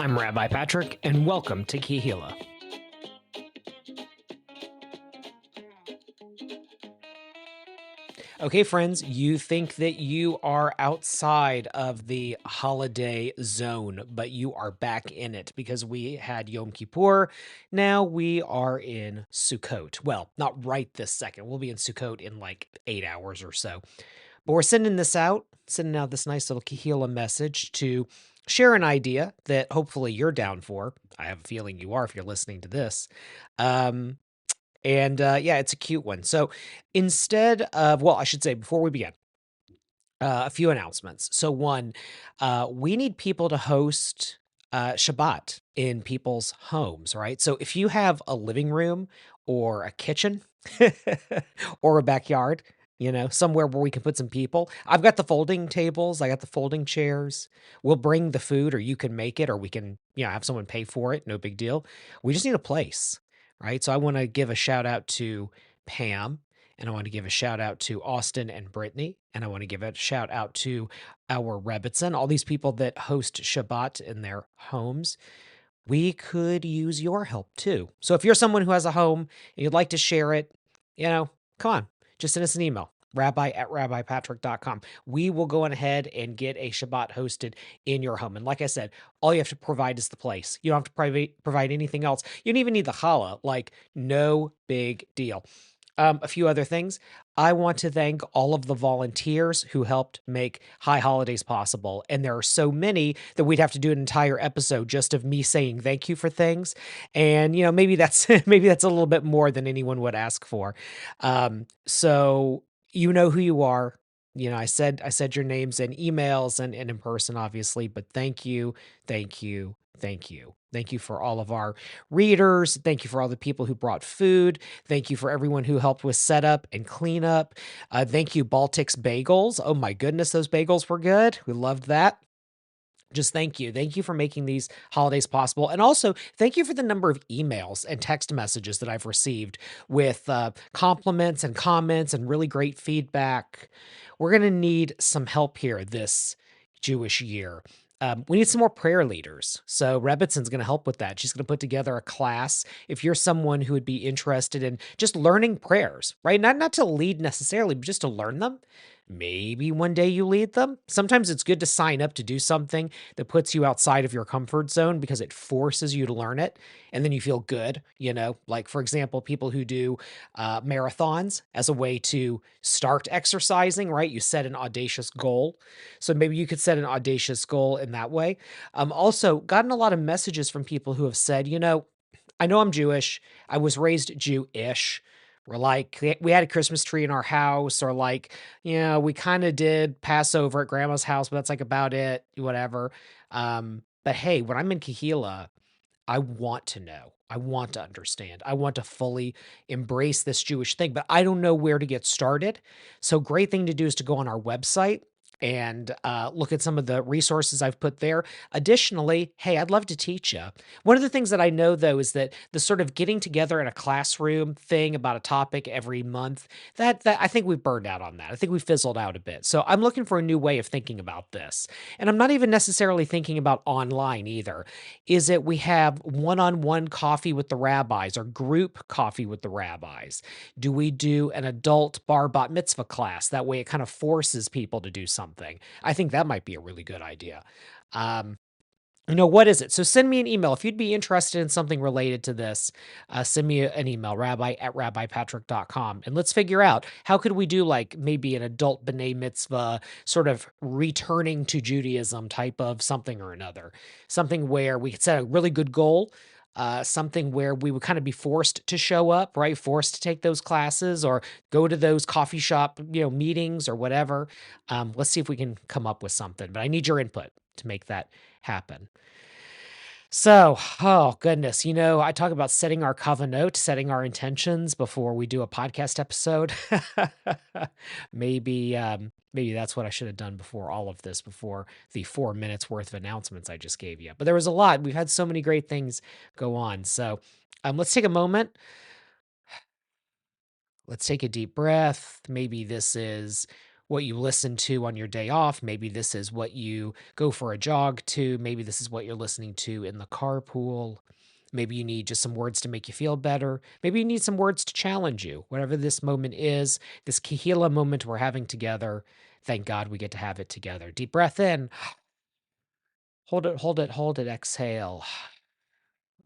I'm Rabbi Patrick, and welcome to Kihila. Okay, friends, you think that you are outside of the holiday zone, but you are back in it because we had Yom Kippur. Now we are in Sukkot. Well, not right this second. We'll be in Sukkot in like 8 hours or so. But we're sending this out this nice little Kihila message to share an idea that hopefully you're down for. I have a feeling you are if you're listening to this. Yeah, it's a cute one. So instead of, well, I should say before we begin, a few announcements. So one, we need people to host Shabbat in people's homes, right? So if you have a living room or a kitchen or a backyard, somewhere where we can put some people. I've got the folding tables. I got the folding chairs. We'll bring the food, or you can make it, or we can, have someone pay for it. No big deal. We just need a place, right? So I want to give a shout out to Pam, and I want to give a shout out to Austin and Brittany, and I want to give a shout out to our Rebbitzin, all these people that host Shabbat in their homes. We could use your help too. So if you're someone who has a home and you'd like to share it, come on, just send us an email, rabbi@rabbipatrick.com. We will go ahead and get a Shabbat hosted in your home. And like I said, all you have to provide is the place. You don't have to provide anything else. You don't even need the challah, like no big deal. A few other things. I want to thank all of the volunteers who helped make High Holidays possible. And there are so many that we'd have to do an entire episode just of me saying thank you for things. And, maybe that's maybe that's a little bit more than anyone would ask for. So you know who you are. I said your names in emails and in person, obviously, but thank you, thank you, thank you. Thank you for all of our readers. Thank you for all the people who brought food. Thank you for everyone who helped with setup and cleanup. Thank you, Baltic's Bagels. Oh my goodness, those bagels were good. We loved that. Just thank you. Thank you for making these holidays possible. And also, thank you for the number of emails and text messages that I've received with compliments and comments and really great feedback. We're going to need some help here this Jewish year. We need some more prayer leaders. So Rebbitzon's going to help with that. She's going to put together a class. If you're someone who would be interested in just learning prayers, right? Not to lead necessarily, but just to learn them. Maybe one day you lead them. Sometimes it's good to sign up to do something that puts you outside of your comfort zone because it forces you to learn it. And then you feel good, like, for example, people who do marathons as a way to start exercising, right? You set an audacious goal. So maybe you could set an audacious goal in that way. Also, gotten a lot of messages from people who have said, I know I'm Jewish. I was raised Jewish. We're like, we had a Christmas tree in our house, or like, we kind of did Passover at grandma's house, but that's like about it, whatever. But hey, when I'm in Kehila, I want to know. I want to understand. I want to fully embrace this Jewish thing, but I don't know where to get started. So great thing to do is to go on our website and look at some of the resources I've put there. Additionally, hey, I'd love to teach you. One of the things that I know, though, is that the sort of getting together in a classroom thing about a topic every month, that I think we've burned out on that. I think we fizzled out a bit. So I'm looking for a new way of thinking about this. And I'm not even necessarily thinking about online either. Is it we have one-on-one coffee with the rabbis or group coffee with the rabbis? Do we do an adult bar bat mitzvah class? That way it kind of forces people to do something. I think that might be a really good idea. What is it? So send me an email. If you'd be interested in something related to this, send me an email, rabbi@rabbipatrick.com. And let's figure out, how could we do like maybe an adult B'nai Mitzvah sort of returning to Judaism type of something or another. Something where we could set a really good goal. Something where we would kind of be forced to show up, right? Forced to take those classes or go to those coffee shop, meetings or whatever. Let's see if we can come up with something, but I need your input to make that happen. So, oh goodness, I talk about setting our kavanah, setting our intentions before we do a podcast episode. Maybe that's what I should have done before all of this, before the 4 minutes worth of announcements I just gave you. But there was a lot. We've had so many great things go on. So, let's take a moment. Let's take a deep breath. Maybe this is what you listen to on your day off. Maybe this is what you go for a jog to. Maybe this is what you're listening to in the carpool. Maybe you need just some words to make you feel better. Maybe you need some words to challenge you. Whatever this moment is, this Kahila moment we're having together, thank God we get to have it together. Deep breath in. Hold it, hold it, hold it. Exhale.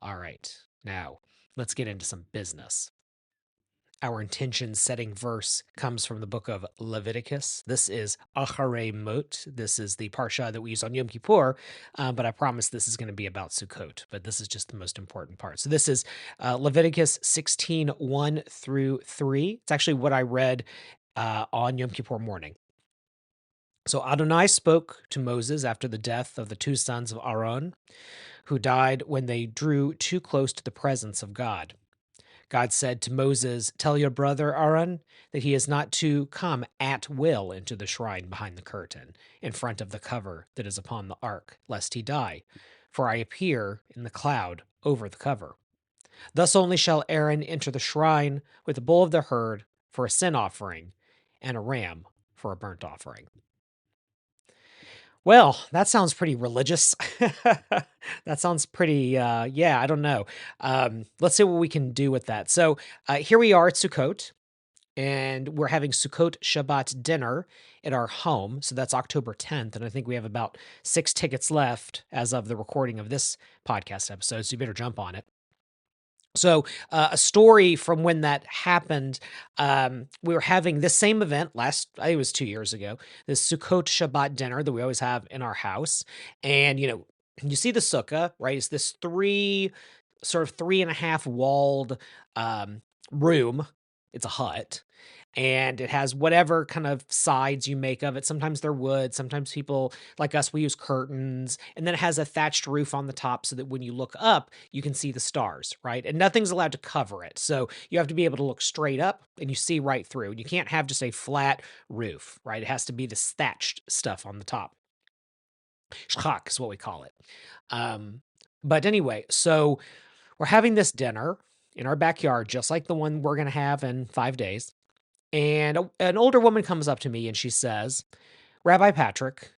All right. Now, let's get into some business. Our intention setting verse comes from the book of Leviticus. This is Acharei Mot. This is the parsha that we use on Yom Kippur, but I promise this is going to be about Sukkot, but this is just the most important part. So this is Leviticus 16, 1 through 3. It's actually what I read on Yom Kippur morning. So Adonai spoke to Moses after the death of the two sons of Aaron, who died when they drew too close to the presence of God. God said to Moses, "Tell your brother Aaron that he is not to come at will into the shrine behind the curtain, in front of the cover that is upon the ark, lest he die. For I appear in the cloud over the cover. Thus only shall Aaron enter the shrine with a bull of the herd for a sin offering and a ram for a burnt offering." Well, that sounds pretty religious. That sounds pretty, I don't know. Let's see what we can do with that. So here we are at Sukkot, and we're having Sukkot Shabbat dinner at our home. So that's October 10th. And I think we have about 6 tickets left as of the recording of this podcast episode. So you better jump on it. So a story from when that happened, we were having this same event I think it was 2 years ago, this Sukkot Shabbat dinner that we always have in our house. And, you see the sukkah, right? It's this 3.5 walled room. It's a hut. And it has whatever kind of sides you make of it. Sometimes they're wood. Sometimes people like us, we use curtains. And then it has a thatched roof on the top so that when you look up, you can see the stars, right? And nothing's allowed to cover it. So you have to be able to look straight up and you see right through. You can't have just a flat roof, right? It has to be this thatched stuff on the top. Chag is what we call it. But anyway, so we're having this dinner in our backyard, just like the one we're going to have in 5 days. And an older woman comes up to me and she says, "Rabbi Patrick,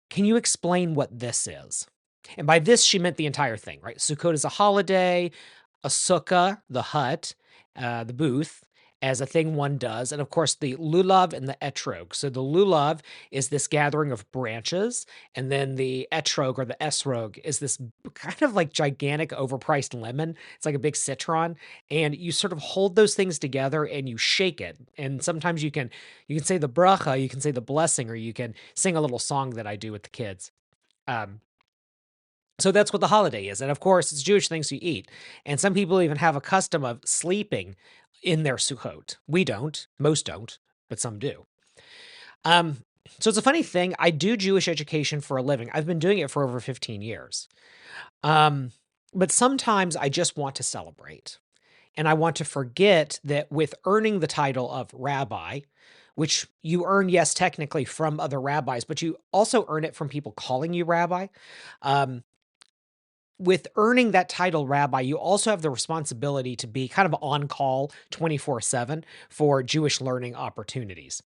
can you explain what this is?" And by this, she meant the entire thing, right? Sukkot is a holiday, a sukkah, the hut, the booth, as a thing one does. And of course, the lulav and the etrog. So the lulav is this gathering of branches. And then the etrog or the esrog is this kind of like gigantic overpriced lemon. It's like a big citron. And you sort of hold those things together and you shake it. And sometimes you can say the bracha, you can say the blessing, or you can sing a little song that I do with the kids. So that's what the holiday is. And of course, it's Jewish things you eat. And some people even have a custom of sleeping in their Sukkot. We don't. Most don't, but some do. So it's a funny thing. I do Jewish education for a living. I've been doing it for over 15 years. But sometimes I just want to celebrate. And I want to forget that with earning the title of rabbi, which you earn, yes, technically from other rabbis, but you also earn it from people calling you rabbi. With earning that title rabbi, you also have the responsibility to be kind of on call 24/7 for Jewish learning opportunities.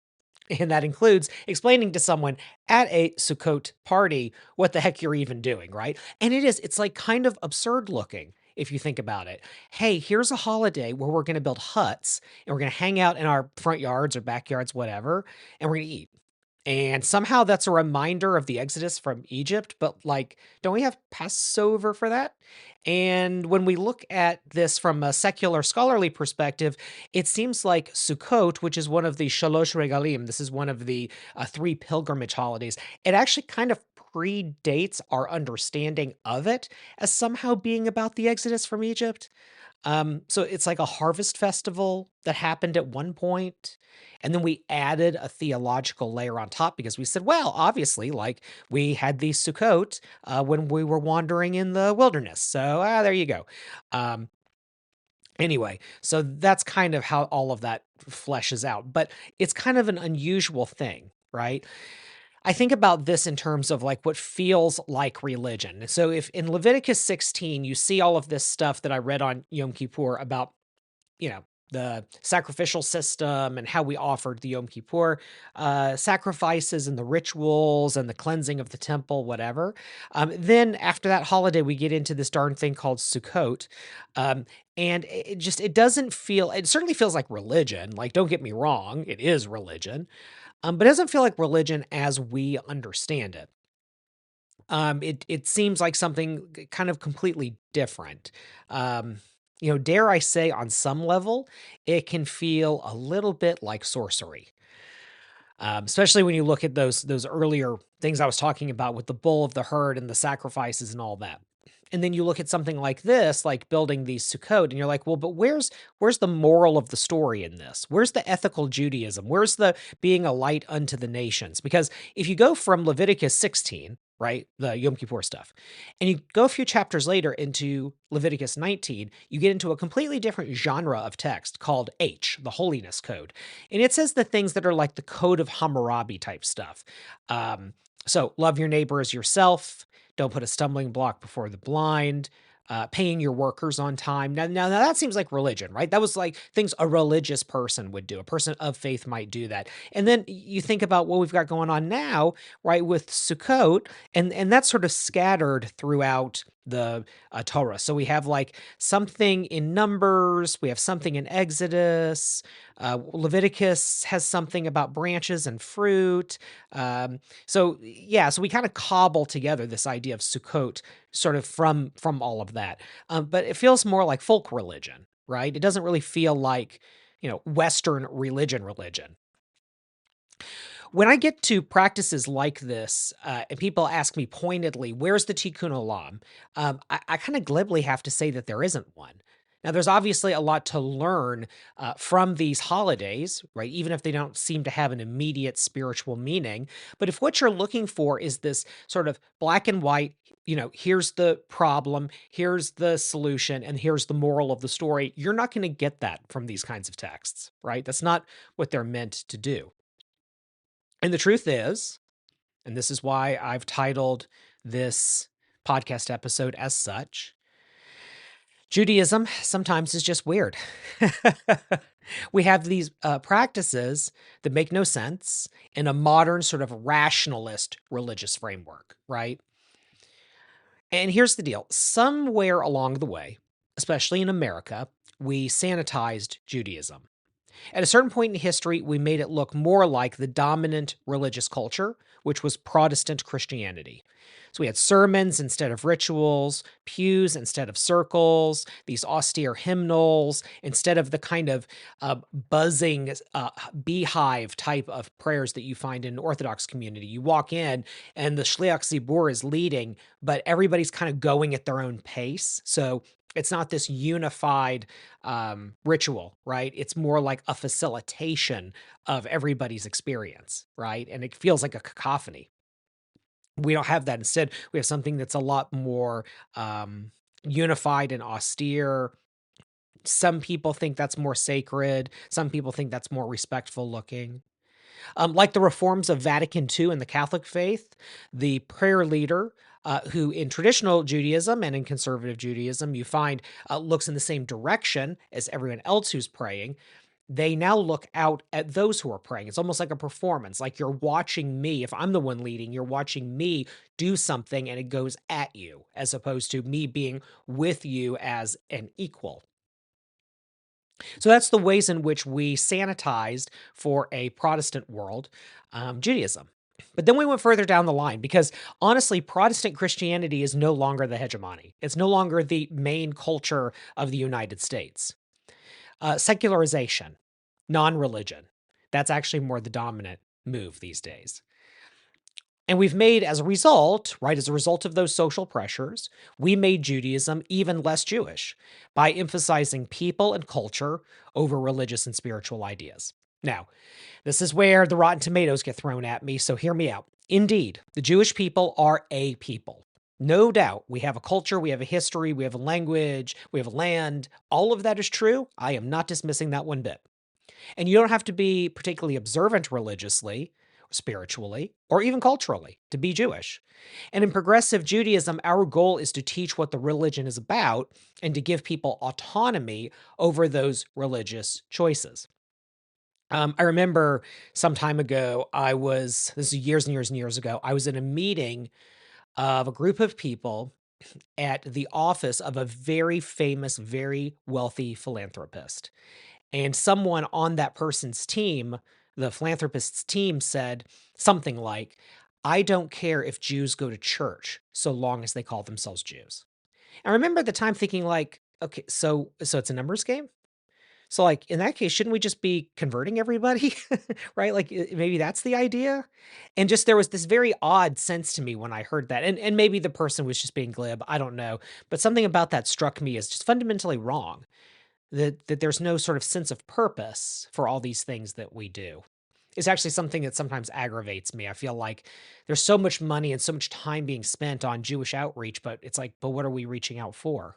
And that includes explaining to someone at a Sukkot party what the heck you're even doing, right? And it's like kind of absurd looking if you think about it. Hey, here's a holiday where we're going to build huts and we're going to hang out in our front yards or backyards, whatever, and we're going to eat. And somehow that's a reminder of the Exodus from Egypt, but like, don't we have Passover for that? And when we look at this from a secular scholarly perspective, it seems like Sukkot, which is one of the Shalosh Regalim, this is one of the 3 pilgrimage holidays, it actually kind of predates our understanding of it as somehow being about the Exodus from Egypt. So it's like a harvest festival that happened at one point, and then we added a theological layer on top because we said, well, obviously, like we had the Sukkot when we were wandering in the wilderness. So there you go. Anyway, so that's kind of how all of that fleshes out, but it's kind of an unusual thing, right? I think about this in terms of like what feels like religion. So if in Leviticus 16, you see all of this stuff that I read on Yom Kippur about, the sacrificial system and how we offered the Yom Kippur sacrifices and the rituals and the cleansing of the temple, whatever. Then after that holiday, we get into this darn thing called Sukkot. Um, and it doesn't feel, it certainly feels like religion. Like, don't get me wrong, it is religion, but it doesn't feel like religion as we understand it. It seems like something kind of completely different. Dare I say, on some level, it can feel a little bit like sorcery. Especially when you look at those earlier things I was talking about with the bull of the herd and the sacrifices and all that. And then you look at something like this, like building these Sukkot, and you're like, well, but where's the moral of the story in this? Where's the ethical Judaism? Where's the being a light unto the nations? Because if you go from Leviticus 16, right, the Yom Kippur stuff, and you go a few chapters later into Leviticus 19, you get into a completely different genre of text called H, the Holiness Code. And it says the things that are like the Code of Hammurabi type stuff. So love your neighbor as yourself. Don't put a stumbling block before the blind. Paying your workers on time. Now that seems like religion, right? That was like things a religious person would do. A person of faith might do that. And then you think about what we've got going on now, right, with Sukkot, and that's sort of scattered throughout the Torah. So we have like something in Numbers, we have something in Exodus. Leviticus has something about branches and fruit. So we kind of cobble together this idea of Sukkot sort of from all of that. But it feels more like folk religion, right? It doesn't really feel like, Western religion. When I get to practices like this, and people ask me pointedly, where's the Tikkun Olam? I kind of glibly have to say that there isn't one. Now, there's obviously a lot to learn from these holidays, right? Even if they don't seem to have an immediate spiritual meaning. But if what you're looking for is this sort of black and white, here's the problem, here's the solution, and here's the moral of the story, you're not going to get that from these kinds of texts, right? That's not what they're meant to do. And the truth is, and this is why I've titled this podcast episode as such, Judaism sometimes is just weird. We have these practices that make no sense in a modern sort of rationalist religious framework, right? And here's the deal. Somewhere along the way, especially in America, we sanitized Judaism. At a certain point in history, we made it look more like the dominant religious culture, which was Protestant Christianity. So we had sermons instead of rituals, pews instead of circles, these austere hymnals instead of the kind of buzzing beehive type of prayers that you find in an Orthodox community. You walk in and the Shliach Zibur is leading, but everybody's kind of going at their own pace. So it's not this unified ritual, right? It's more like a facilitation of everybody's experience, right? And it feels like a cacophony. We don't have that. Instead, we have something that's a lot more unified and austere. Some people think that's more sacred. Some people think that's more respectful looking. Like the reforms of Vatican II and the Catholic faith, the prayer leader, who in traditional Judaism and in conservative Judaism, you find looks in the same direction as everyone else who's praying, they now look out at those who are praying. It's almost like a performance, like you're watching me. If I'm the one leading, you're watching me do something and it goes at you, as opposed to me being with you as an equal. So that's the ways in which we sanitized for a Protestant world Judaism. But then we went further down the line because honestly, Protestant Christianity is no longer the hegemony. It's no longer the main culture of the United States. Secularization, non-religion, that's actually more the dominant move these days. And we've made, as a result, right, as a result of those social pressures, we made Judaism even less Jewish by emphasizing people and culture over religious and spiritual ideas. Now, this is where the rotten tomatoes get thrown at me, so hear me out. Indeed, the Jewish people are a people. No doubt, we have a culture, we have a history, we have a language, we have a land. All of that is true. I am not dismissing that one bit. And you don't have to be particularly observant religiously spiritually, or even culturally to be Jewish. And in progressive Judaism, our goal is to teach what the religion is about and to give people autonomy over those religious choices. I remember some time ago, this is years and years and years ago, I was in a meeting of a group of people at the office of a very famous, very wealthy philanthropist. And someone on that person's team, the philanthropist's team, said something like, I don't care if Jews go to church so long as they call themselves Jews. I remember at the time thinking, like, okay, so it's a numbers game? So, like, in that case, shouldn't we just be converting everybody? Right? Like, maybe that's the idea? And just there was this very odd sense to me when I heard that. And maybe the person was just being glib, I don't know. But something about that struck me as just fundamentally wrong. That there's no sort of sense of purpose for all these things that we do. It's actually something that sometimes aggravates me. I feel like there's so much money and so much time being spent on Jewish outreach, but it's like, but what are we reaching out for?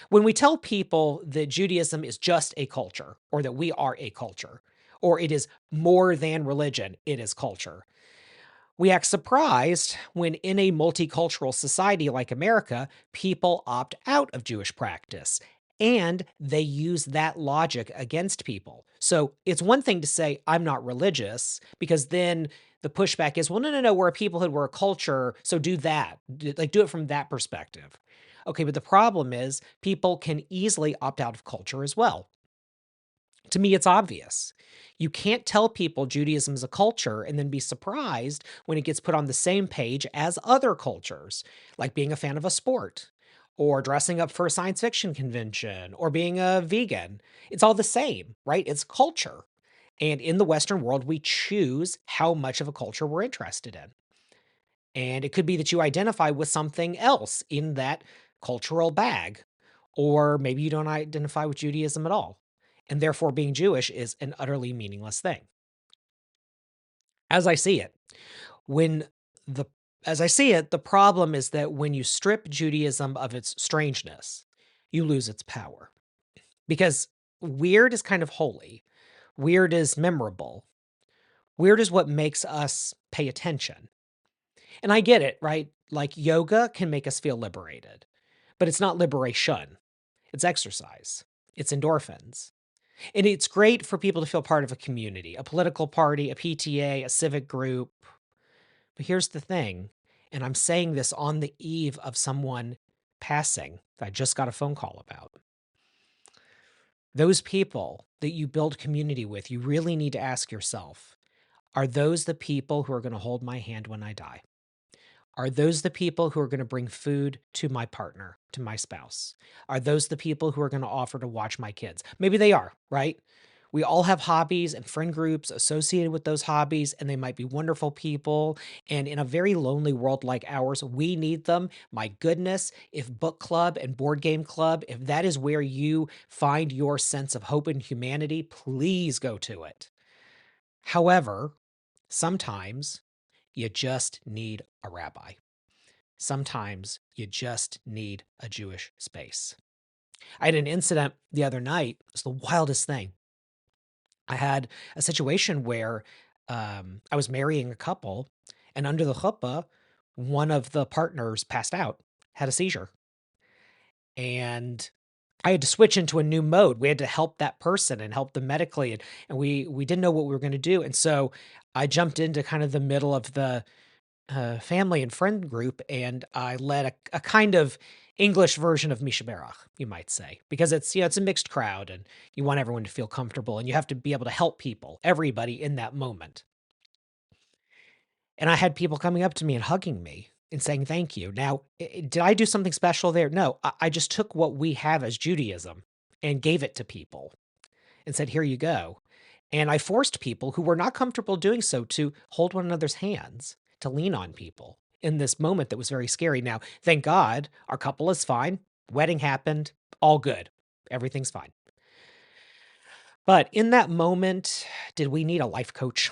When we tell people that Judaism is just a culture, or that we are a culture, or it is more than religion, it is culture, we act surprised when, in a multicultural society like America, people opt out of Jewish practice and they use that logic against people. So it's one thing to say, I'm not religious, because then the pushback is, well, no, no, no, we're a peoplehood, we're a culture, so do that. Like, do it from that perspective. Okay, but the problem is people can easily opt out of culture as well. To me, it's obvious. You can't tell people Judaism is a culture and then be surprised when it gets put on the same page as other cultures, like being a fan of a sport, or dressing up for a science fiction convention, or being a vegan. It's all the same, right? It's culture. And in the Western world, we choose how much of a culture we're interested in. And it could be that you identify with something else in that cultural bag, or maybe you don't identify with Judaism at all. And therefore, being Jewish is an utterly meaningless thing. As I see it, when the as I see it, the problem is that when you strip Judaism of its strangeness, you lose its power. Because weird is kind of holy. Weird is memorable. Weird is what makes us pay attention. And I get it, right? Like, yoga can make us feel liberated, but it's not liberation. It's exercise. It's endorphins. And it's great for people to feel part of a community, a political party, a PTA, a civic group. But here's the thing, and I'm saying this on the eve of someone passing that I just got a phone call about. Those people that you build community with, you really need to ask yourself, are those the people who are going to hold my hand when I die? Are those the people who are going to bring food to my partner, to my spouse? Are those the people who are going to offer to watch my kids? Maybe they are, right? We all have hobbies and friend groups associated with those hobbies, and they might be wonderful people. And in a very lonely world like ours, we need them. My goodness, if book club and board game club, if that is where you find your sense of hope and humanity, please go to it. However, sometimes you just need a rabbi. Sometimes you just need a Jewish space. I had an incident the other night. It's the wildest thing. I had a situation where I was marrying a couple, and under the chuppah, one of the partners passed out, had a seizure. And I had to switch into a new mode. We had to help that person and help them medically, and we didn't know what we were going to do. And so I jumped into kind of the middle of the family and friend group, and I led a kind of English version of Mishaberach, you might say, because it's, it's a mixed crowd, and you want everyone to feel comfortable, and you have to be able to help people, everybody in that moment. And I had people coming up to me and hugging me and saying thank you. Now, did I do something special there? No, I just took what we have as Judaism and gave it to people and said, here you go. And I forced people who were not comfortable doing so to hold one another's hands, to lean on people in this moment that was very scary. Now, thank God, our couple is fine. Wedding happened, all good. Everything's fine. But in that moment, did we need a life coach?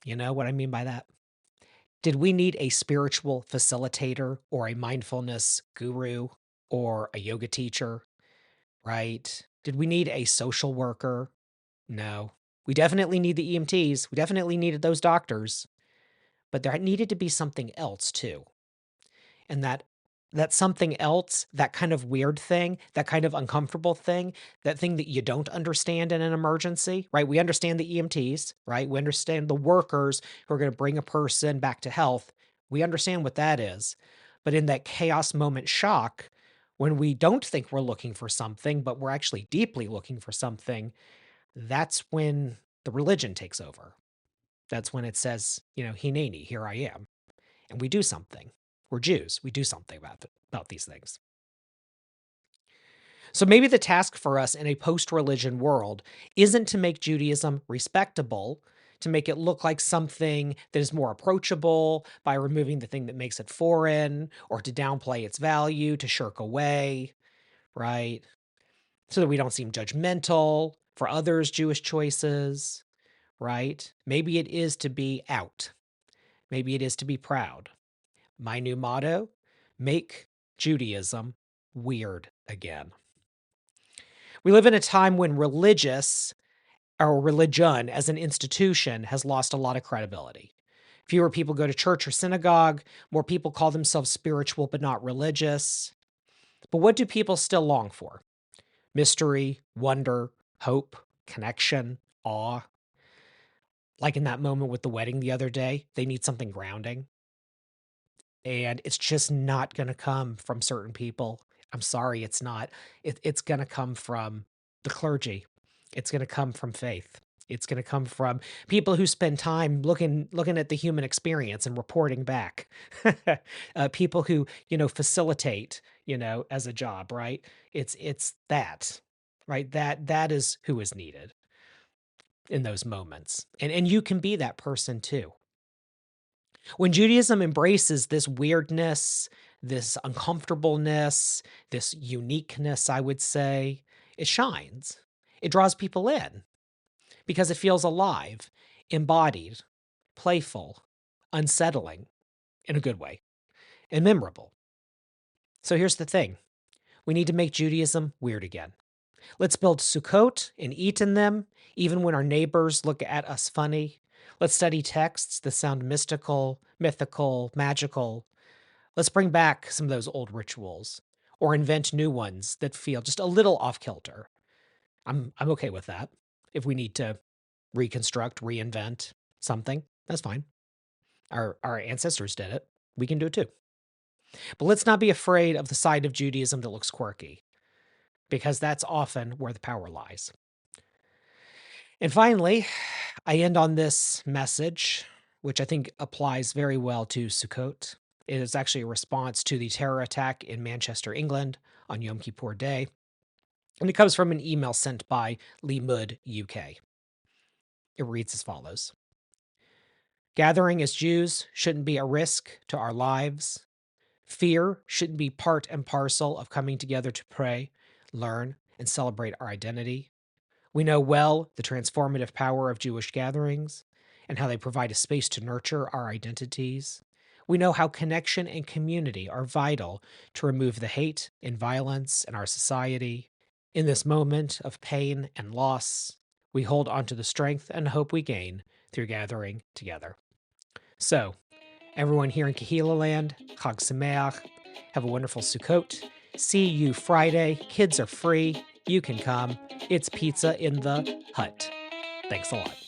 You know what I mean by that? Did we need a spiritual facilitator or a mindfulness guru or a yoga teacher, right? Did we need a social worker? No, We definitely need the EMTs. We definitely needed those doctors. But there needed to be something else too. And that something else, that kind of weird thing, that kind of uncomfortable thing, that thing that you don't understand in an emergency, right? We understand the EMTs, right? We understand the workers who are going to bring a person back to health. We understand what that is. But in that chaos moment shock, when we don't think we're looking for something, but we're actually deeply looking for something, that's when the religion takes over. That's when it says, Hineni, here I am. And we do something. We're Jews. We do something about these things. So maybe the task for us in a post-religion world isn't to make Judaism respectable, to make it look like something that is more approachable by removing the thing that makes it foreign, or to downplay its value, to shirk away, right? So that we don't seem judgmental for others' Jewish choices, right? Maybe it is to be out. Maybe it is to be proud. My new motto: Make Judaism Weird Again. We live in a time when religion as an institution has lost a lot of credibility. Fewer people go to church or synagogue. More people call themselves spiritual but not religious. But what do people still long for? Mystery, wonder, hope, connection, awe. Like in that moment with the wedding the other day, they need something grounding. And it's just not going to come from certain people. I'm sorry, it's not. It's going to come from the clergy. It's going to come from faith. It's going to come from people who spend time looking at the human experience and reporting back. People who facilitate as a job, right? It's that, right? That is who is needed in those moments, and you can be that person too. When Judaism embraces this weirdness, this uncomfortableness, this uniqueness, I would say, it shines. It draws people in because it feels alive, embodied, playful, unsettling in a good way, and memorable. So here's the thing. We need to make Judaism weird again. Let's build Sukkot and eat in them, even when our neighbors look at us funny. Let's study texts that sound mystical, mythical, magical. Let's bring back some of those old rituals, or invent new ones that feel just a little off kilter. I'm okay with that. If we need to reconstruct, reinvent something, that's fine. Our ancestors did it. We can do it too. But let's not be afraid of the side of Judaism that looks quirky, because that's often where the power lies. And finally, I end on this message, which I think applies very well to Sukkot. It is actually a response to the terror attack in Manchester, England on Yom Kippur Day. And it comes from an email sent by Limud UK. It reads as follows. Gathering as Jews shouldn't be a risk to our lives. Fear shouldn't be part and parcel of coming together to pray, learn, and celebrate our identity. We know well the transformative power of Jewish gatherings and how they provide a space to nurture our identities. We know how connection and community are vital to remove the hate and violence in our society. In this moment of pain and loss, we hold on to the strength and hope we gain through gathering together. So, everyone here in Kahila Land, Chag Sameach, have a wonderful Sukkot. See you Friday. Kids are free. You can come. It's pizza in the hut. Thanks a lot.